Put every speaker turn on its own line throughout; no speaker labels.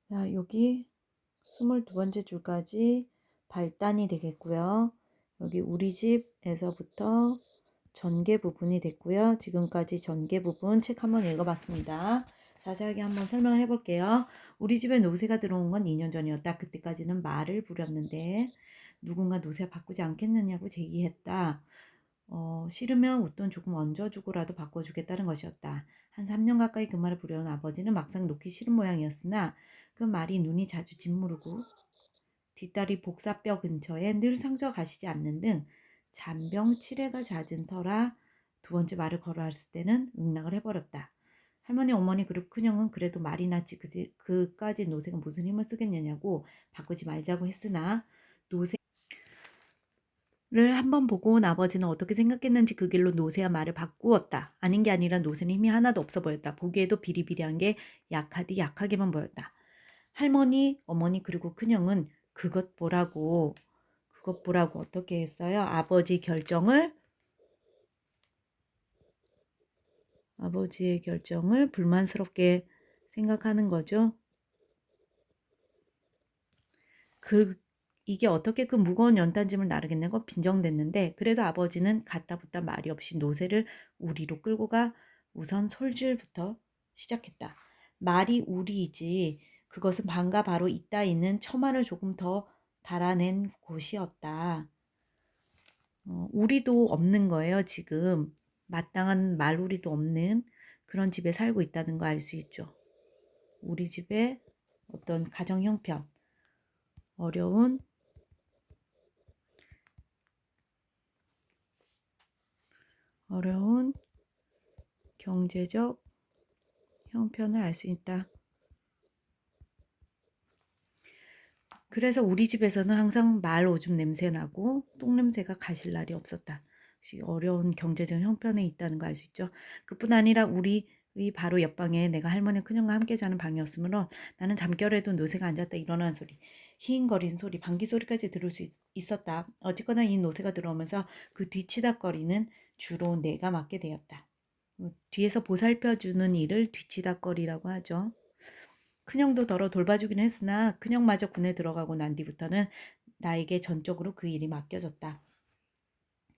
자, 여기 22번째 줄까지 발단이 되겠고요. 여기 우리 집에서부터 전개 부분이 됐고요. 지금까지 전개 부분 책 한번 읽어봤습니다. 자세하게 한번 설명을 해볼게요. 우리 집에 노새가 들어온 건 2년 전이었다. 그때까지는 말을 부렸는데 누군가 노새 바꾸지 않겠느냐고 제기했다. 싫으면 웃돈 조금 얹어주고라도 바꿔주겠다는 것이었다. 한 3년 가까이 그 말을 부려온 아버지는 막상 놓기 싫은 모양이었으나 그 말이 눈이 자주 짓무르고 뒷다리 복사뼈 근처에 늘 상처가 가시지 않는 등 잔병 치레가 잦은 터라 두 번째 말을 걸어왔을 때는 응락을 해버렸다. 할머니 어머니 그리고 큰형은 그래도 말이 낫지 그까지 노새가 무슨 힘을 쓰겠느냐고 바꾸지 말자고 했으나 노새를 한번 보고 온 아버지는 어떻게 생각했는지 그 길로 노새와 말을 바꾸었다. 아닌 게 아니라 노새는 힘이 하나도 없어 보였다. 보기에도 비리비리한 게 약하디 약하게만 보였다. 할머니, 어머니 그리고 큰형은 그것 보라고 어떻게 했어요? 아버지의 결정을 불만스럽게 생각하는 거죠. 이게 어떻게 그 무거운 연탄짐을 나르겠냐고 빈정댔는데 그래도 아버지는 갔다 붙다 말이 없이 노새를 우리로 끌고 가 우선 솔질부터 시작했다. 말이 우리이지 그것은 방과 바로 있다 있는 처마를 조금 더 달아낸 곳이었다. 우리도 없는 거예요, 지금. 마땅한 말우리도 없는 그런 집에 살고 있다는 거 알 수 있죠. 우리 집의 어떤 가정 형편, 어려운 경제적 형편을 알 수 있다. 그래서 우리 집에서는 항상 말 오줌 냄새 나고 똥 냄새가 가실 날이 없었다. 어려운 경제적 형편에 있다는 거 알 수 있죠. 그뿐 아니라 우리의 바로 옆방에 내가 할머니 큰형과 함께 자는 방이었으므로 나는 잠결에도 노새가 앉았다 일어나는 소리, 히잉거리는 소리, 방귀 소리까지 들을 수 있었다. 어쨌거나 이 노새가 들어오면서 그 뒤치다거리는 주로 내가 맡게 되었다. 뒤에서 보살펴주는 일을 뒤치다거리라고 하죠. 큰형도 더러 돌봐주긴 했으나 큰형마저 군에 들어가고 난 뒤부터는 나에게 전적으로 그 일이 맡겨졌다.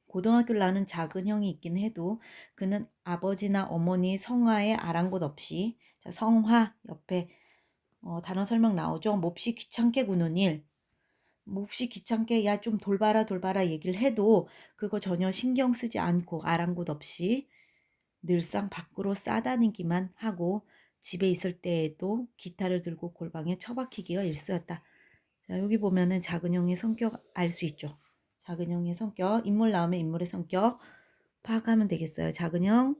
고등학교를 나눈 작은 형이 있긴 해도 그는 아버지나 어머니 성화에 아랑곳 없이, 자, 성화 옆에 단어 설명 나오죠. 몹시 귀찮게 구는 일, 몹시 귀찮게 야 좀 돌봐라 얘기를 해도 그거 전혀 신경 쓰지 않고 아랑곳 없이 늘상 밖으로 싸다니기만 하고 집에 있을 때에도 기타를 들고 골방에 처박히기가 일쑤였다. 자, 여기 보면은 작은 형의 성격 알 수 있죠. 작은 형의 성격, 인물 나오면 인물의 성격 파악하면 되겠어요. 작은 형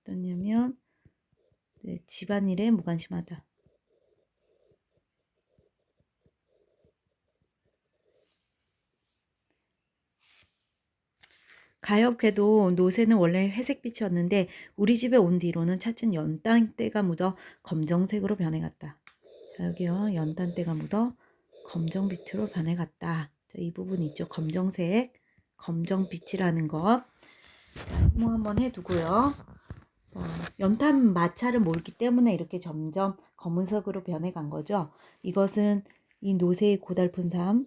어떠냐면 네, 집안일에 무관심하다. 가엾게도 노새는 원래 회색빛이었는데 우리 집에 온 뒤로는 차츰 연탄때가 묻어 검정색으로 변해갔다. 자, 여기요. 연탄때가 묻어 검정빛으로 변해갔다. 자, 이 부분 있죠. 검정색, 검정빛이라는 것. 자, 뭐 한번 해두고요. 연탄 마찰을 몰기 때문에 이렇게 점점 검은색으로 변해간 거죠. 이것은 이 노새의 고달픈 삶,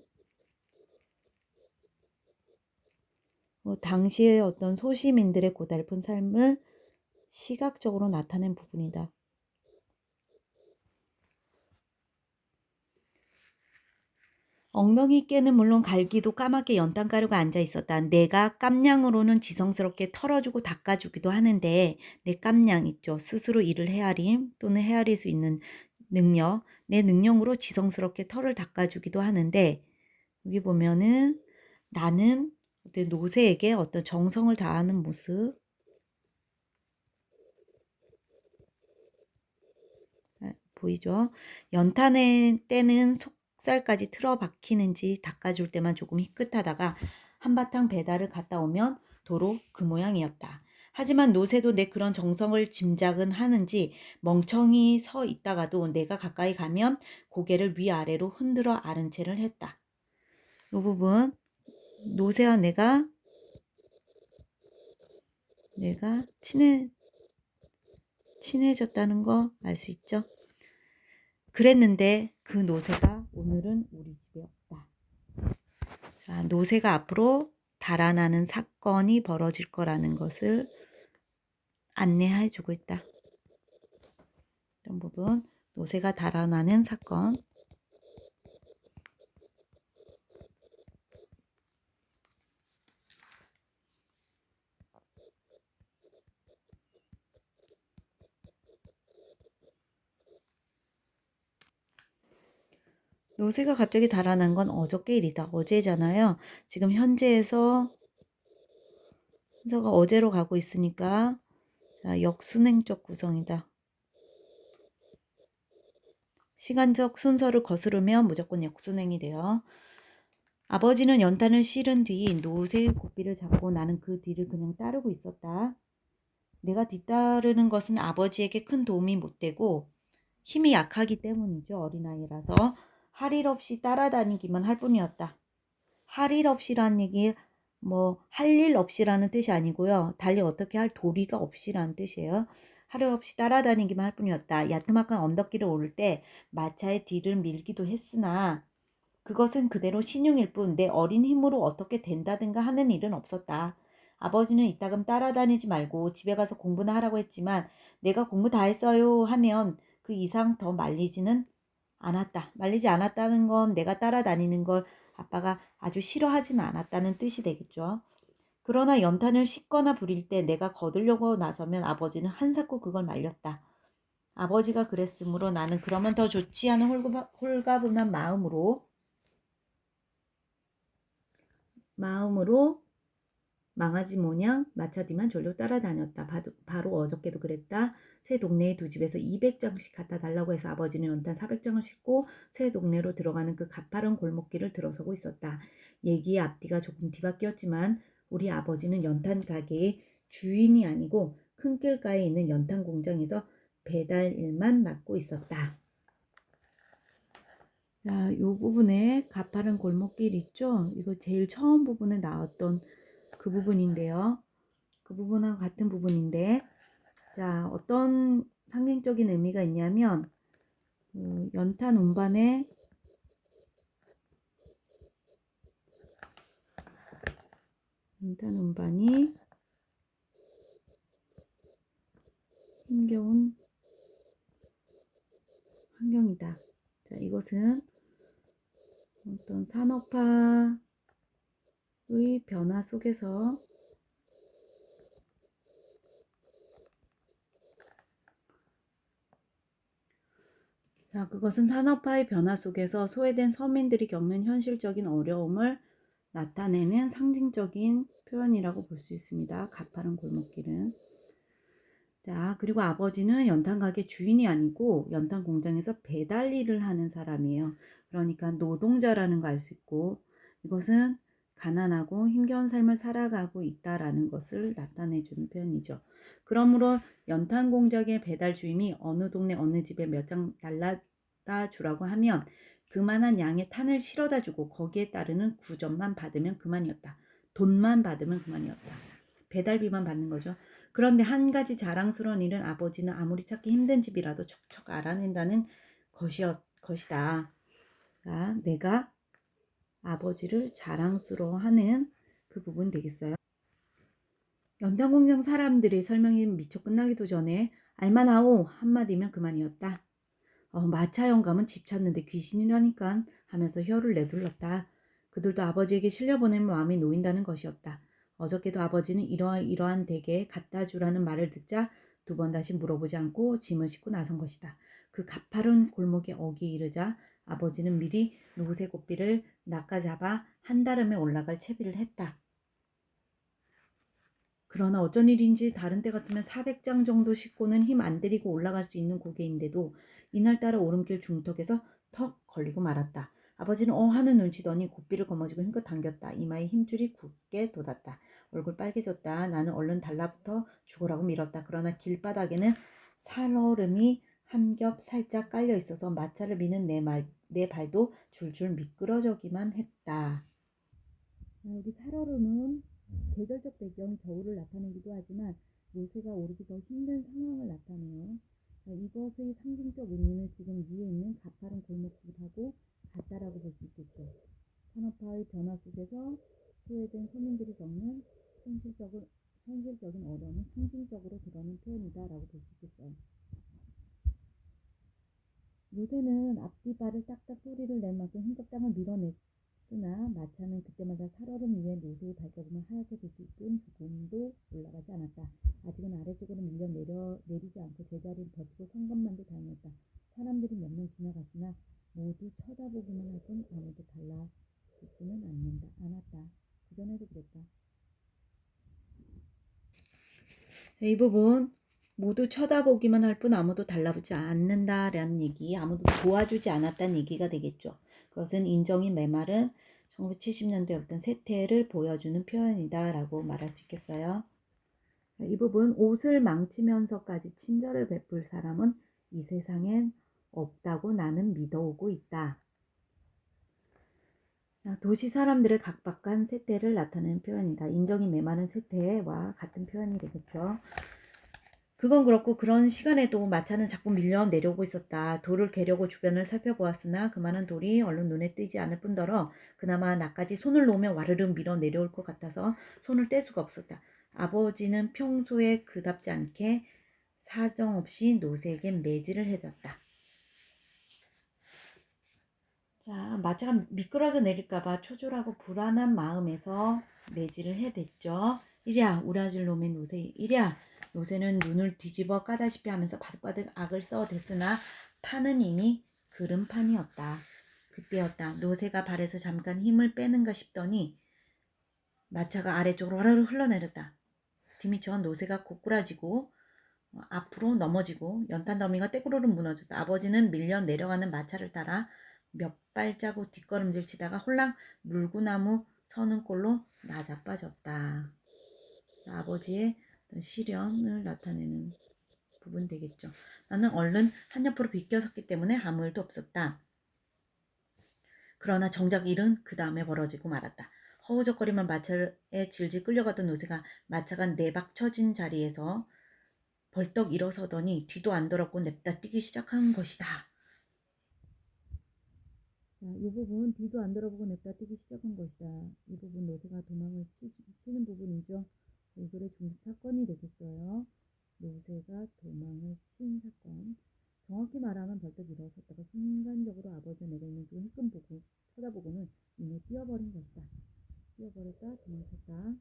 당시의 어떤 소시민들의 고달픈 삶을 시각적으로 나타낸 부분이다. 엉덩이 깨는 물론 갈기도 까맣게 연탄가루가 앉아 있었다. 내가 깜냥으로는 지성스럽게 털어주고 닦아주기도 하는데 내 깜냥 있죠. 스스로 일을 헤아림 또는 헤아릴 수 있는 능력. 내 능력으로 지성스럽게 털을 닦아주기도 하는데 여기 보면은 나는 노새에게 어떤 정성을 다하는 모습 보이죠? 연탄의 때는 속살까지 틀어 박히는지 닦아줄 때만 조금 희끗하다가 한바탕 배달을 갔다 오면 도로 그 모양이었다. 하지만 노새도 내 그런 정성을 짐작은 하는지 멍청이 서 있다가도 내가 가까이 가면 고개를 위아래로 흔들어 아른 채를 했다. 이 부분 노새와 내가 친해졌다는 거 알 수 있죠? 그랬는데 그 노새가 오늘은 우리 집에 없다. 자, 노새가 앞으로 달아나는 사건이 벌어질 거라는 것을 안내해 주고 있다. 이런 부분, 노새가 달아나는 사건. 노새가 갑자기 달아난 건 어저께 일이다. 어제잖아요. 지금 현재에서 순서가 어제로 가고 있으니까 자, 역순행적 구성이다. 시간적 순서를 거스르면 무조건 역순행이 돼요. 아버지는 연탄을 실은 뒤 노새의 고삐를 잡고 나는 그 뒤를 그냥 따르고 있었다. 내가 뒤따르는 것은 아버지에게 큰 도움이 못 되고 힘이 약하기 때문이죠. 어린아이라서. 할 일 없이 따라다니기만 할 뿐이었다. 할 일 없이라는 얘기 뭐 할 일 없이라는 뜻이 아니고요. 달리 어떻게 할 도리가 없이라는 뜻이에요. 할 일 없이 따라다니기만 할 뿐이었다. 야트막한 언덕길을 오를 때 마차의 뒤를 밀기도 했으나 그것은 그대로 신용일 뿐 내 어린 힘으로 어떻게 된다든가 하는 일은 없었다. 아버지는 이따금 따라다니지 말고 집에 가서 공부나 하라고 했지만 내가 공부 다 했어요 하면 그 이상 더 말리지는 않았다. 말리지 않았다는 건 내가 따라다니는 걸 아빠가 아주 싫어하지는 않았다는 뜻이 되겠죠. 그러나 연탄을 씻거나 부릴 때 내가 거들려고 나서면 아버지는 한사코 그걸 말렸다. 아버지가 그랬으므로 나는 그러면 더 좋지 않은 홀가분한 마음으로 망아지 모양 마차 뒤만 졸려 따라다녔다. 바로 어저께도 그랬다. 새 동네의 두 집에서 200장씩 갖다 달라고 해서 아버지는 연탄 400장을 싣고 새 동네로 들어가는 그 가파른 골목길을 들어서고 있었다. 얘기의 앞뒤가 조금 뒤바뀌었지만 우리 아버지는 연탄 가게의 주인이 아니고 큰 길가에 있는 연탄 공장에서 배달 일만 맡고 있었다. 자, 요 부분에 가파른 골목길 있죠? 이거 제일 처음 부분에 나왔던 그 부분인데요. 그 부분하고 같은 부분인데, 자, 어떤 상징적인 의미가 있냐면, 연탄 운반에 연탄 운반이 힘겨운 환경이다. 자, 이것은 어떤 산업화의 변화 속에서 자, 그것은 산업화의 변화 속에서 소외된 서민들이 겪는 현실적인 어려움을 나타내는 상징적인 표현이라고 볼 수 있습니다. 가파른 골목길은. 자, 그리고 아버지는 연탄 가게 주인이 아니고 연탄 공장에서 배달 일을 하는 사람이에요. 그러니까 노동자라는 거 알 수 있고 이것은 가난하고 힘겨운 삶을 살아가고 있다라는 것을 나타내 주는 표현이죠. 그러므로 연탄 공장의 배달 주임이 어느 동네 어느 집에 몇 장 날라다 주라고 하면 그만한 양의 탄을 실어다 주고 거기에 따르는 구점만 받으면 그만이었다. 돈만 받으면 그만이었다. 배달비만 받는 거죠. 그런데 한 가지 자랑스러운 일은 아버지는 아무리 찾기 힘든 집이라도 척척 알아낸다는 것이다. 내가 아버지를 자랑스러워하는 그 부분 되겠어요. 연탄공장 사람들의 설명이 미처 끝나기도 전에 알만하오 한마디면 그만이었다. 마차 영감은 집 찾는데 귀신이라니까 하면서 혀를 내둘렀다. 그들도 아버지에게 실려보내면 마음이 놓인다는 것이었다. 어저께도 아버지는 이러한 댁에 갖다 주라는 말을 듣자 두 번 다시 물어보지 않고 짐을 싣고 나선 것이다. 그 가파른 골목에 어기 이르자 아버지는 미리 노새 고삐를 낚아잡아 한다름에 올라갈 채비를 했다. 그러나 어쩐 일인지 다른 때 같으면 400장 정도 싣고는 힘 안 들이고 올라갈 수 있는 고개인데도 이날따라 오름길 중턱에서 턱 걸리고 말았다. 아버지는 하는 눈치더니 고삐를 거머쥐고 힘껏 당겼다. 이마에 힘줄이 굳게 돋았다. 얼굴 빨개졌다. 나는 얼른 달라붙어 죽으라고 밀었다. 그러나 길바닥에는 살얼음이 한 겹 살짝 깔려 있어서 마차를 미는 내 발도 줄줄 미끄러져기만 했다. 여기 살얼음은 계절적 배경 겨울을 나타내기도 하지만 노쇠가 오르기 더 힘든 상황을 나타내요. 이것의 상징적 의미는 지금 위에 있는 가파른 골목길하고 같다라고 볼 수 있겠죠. 산업화의 변화 속에서 소외된 서민들이 겪는 현실적인 어려움을 상징적으로 드러낸 표현이다라고 볼 수 있겠어요. 요새는 앞뒤발을 딱딱 소리를 낼 만큼 힘껏 땅을 밀어냈으나 마차는 그때마다 살얼음 위에 노새의 발자국을 하얗게 빗은 조금도 올라가지 않았다. 아직은 아래쪽으로 밀려 내리지 않고 제자리를 버티고 선 것만도 다행이었다. 사람들이 몇 명 지나갔으나 모두 쳐다보기만 할 뿐 아무도 달라붙지는 않았다. 그전에도 그랬다. 이 부분 모두 쳐다보기만 할 뿐 아무도 달라붙지 않는다라는 얘기, 아무도 도와주지 않았다는 얘기가 되겠죠. 그것은 인정이 메마른 1970년대 어떤 세태를 보여주는 표현이다라고 말할 수 있겠어요. 이 부분 옷을 망치면서까지 친절을 베풀 사람은 이 세상엔 없다고 나는 믿어오고 있다. 도시 사람들의 각박한 세태를 나타내는 표현이다. 인정이 메마른 세태와 같은 표현이 되겠죠. 그건 그렇고 그런 시간에도 마차는 자꾸 밀려 내려오고 있었다. 돌을 개려고 주변을 살펴보았으나 그만한 돌이 얼른 눈에 띄지 않을 뿐더러 그나마 나까지 손을 놓으면 와르르 밀어 내려올 것 같아서 손을 뗄 수가 없었다. 아버지는 평소에 그답지 않게 사정없이 노새에게 매질을 해댔다. 자, 마차가 미끄러져 내릴까봐 초조하고 불안한 마음에서 매질을 해댔죠. 이랴 우라질 놈의 노새, 이랴. 노새는 눈을 뒤집어 까다시피 하면서 바득바득 악을 써댔으나 판은 이미 그름판이었다. 그때였다. 노새가 발에서 잠깐 힘을 빼는가 싶더니 마차가 아래쪽으로 와르르 흘러내렸다. 뒤미쳐 노새가 고꾸라지고 앞으로 넘어지고 연탄 더미가 떼구르르 무너졌다. 아버지는 밀려 내려가는 마차를 따라 몇 발자국 뒷걸음질 치다가 홀랑 물구나무 서는 꼴로 나자빠졌다. 아버지의 시련을 나타내는 부분 되겠죠. 나는 얼른 한 옆으로 비껴섰기 때문에 아무 일도 없었다. 그러나 정작 일은 그 다음에 벌어지고 말았다. 허우적거리만 마차에 질질 끌려가던 노새가 마차가 네박 쳐진 자리에서 벌떡 일어서더니 뒤도 안 돌았고 냅다 뛰기 시작한 것이다. 자, 이 부분 뒤도 안 돌아보고 냅다 뛰기 시작한 것이다. 이 부분 노새가 도망을 치는 부분이죠. 이 글의 중심 사건이 되겠어요. 노새가 도망을 친 사건. 정확히 말하면 벌떡 일어섰다가 순간적으로 아버지가 내가 있는 쪽을 힐끔 보고 쳐다보고는 이내 뛰어버린 것이다. 뛰어버렸다, 도망쳤다.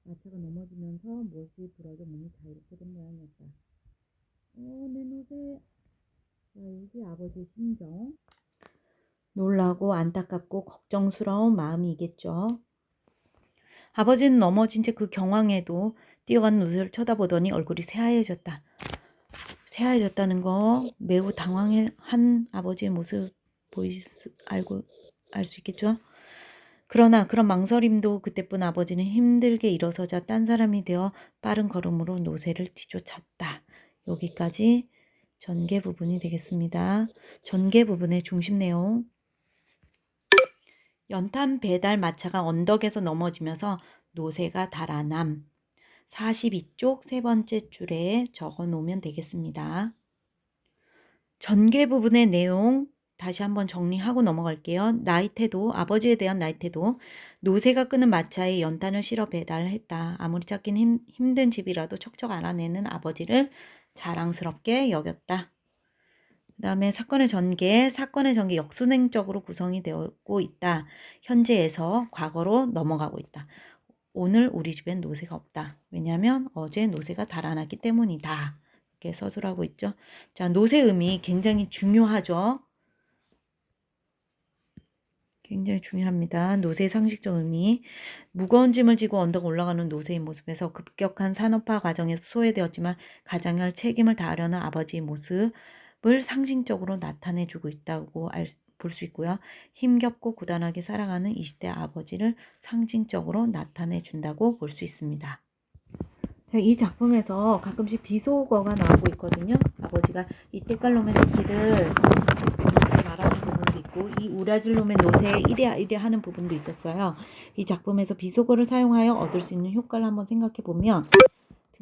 마차가 넘어지면서 못이 부러져 몸이 자유롭게 된 모양이었다. 내 노새. 자, 여기 아버지의 심정. 놀라고 안타깝고 걱정스러운 마음이겠죠. 아버지는 넘어진 채 그 경황에도 뛰어가는 노새를 쳐다보더니 얼굴이 새하얘졌다. 새하얘졌다는 거 매우 당황한 아버지의 모습 알 수 있겠죠. 그러나 그런 망설임도 그때뿐 아버지는 힘들게 일어서자 딴 사람이 되어 빠른 걸음으로 노새를 뒤쫓았다. 여기까지 전개 부분이 되겠습니다. 전개 부분의 중심 내용. 연탄 배달 마차가 언덕에서 넘어지면서 노새가 달아남. 42쪽 세 번째 줄에 적어 놓으면 되겠습니다. 전개 부분의 내용 다시 한번 정리하고 넘어갈게요. 나의 태도, 아버지에 대한 나의 태도. 노새가 끄는 마차에 연탄을 실어 배달했다. 아무리 찾긴 힘든 집이라도 척척 알아내는 아버지를 자랑스럽게 여겼다. 그 다음에 사건의 전개 역순행적으로 구성이 되고 있다. 현재에서 과거로 넘어가고 있다. 오늘 우리 집엔 노새가 없다. 왜냐하면 어제 노새가 달아났기 때문이다. 이렇게 서술하고 있죠. 자, 노새 의미 굉장히 중요하죠. 굉장히 중요합니다. 노새의 상식적 의미. 무거운 짐을 지고 언덕 올라가는 노새의 모습에서 급격한 산업화 과정에서 소외되었지만 가장할 책임을 다하려는 아버지의 모습을 상징적으로 나타내주고 있다고 볼 수 있고요. 힘겹고 고단하게 살아가는 이 시대 아버지를 상징적으로 나타내준다고 볼 수 있습니다. 이 작품에서 가끔씩 비속어가 나오고 있거든요. 아버지가 이 때깔놈의 새끼들 말하는 부분도 있고 이 우라질놈의 노새 이래 하는 부분도 있었어요. 이 작품에서 비속어를 사용하여 얻을 수 있는 효과를 한번 생각해 보면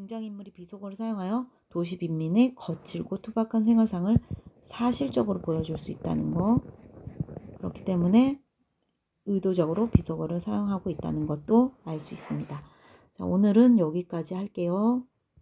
등장인물이 비속어를 사용하여 도시 빈민의 거칠고 투박한 생활상을 사실적으로 보여줄 수 있다는 거. 그렇기 때문에 의도적으로 비속어를 사용하고 있다는 것도 알 수 있습니다. 자, 오늘은 여기까지 할게요.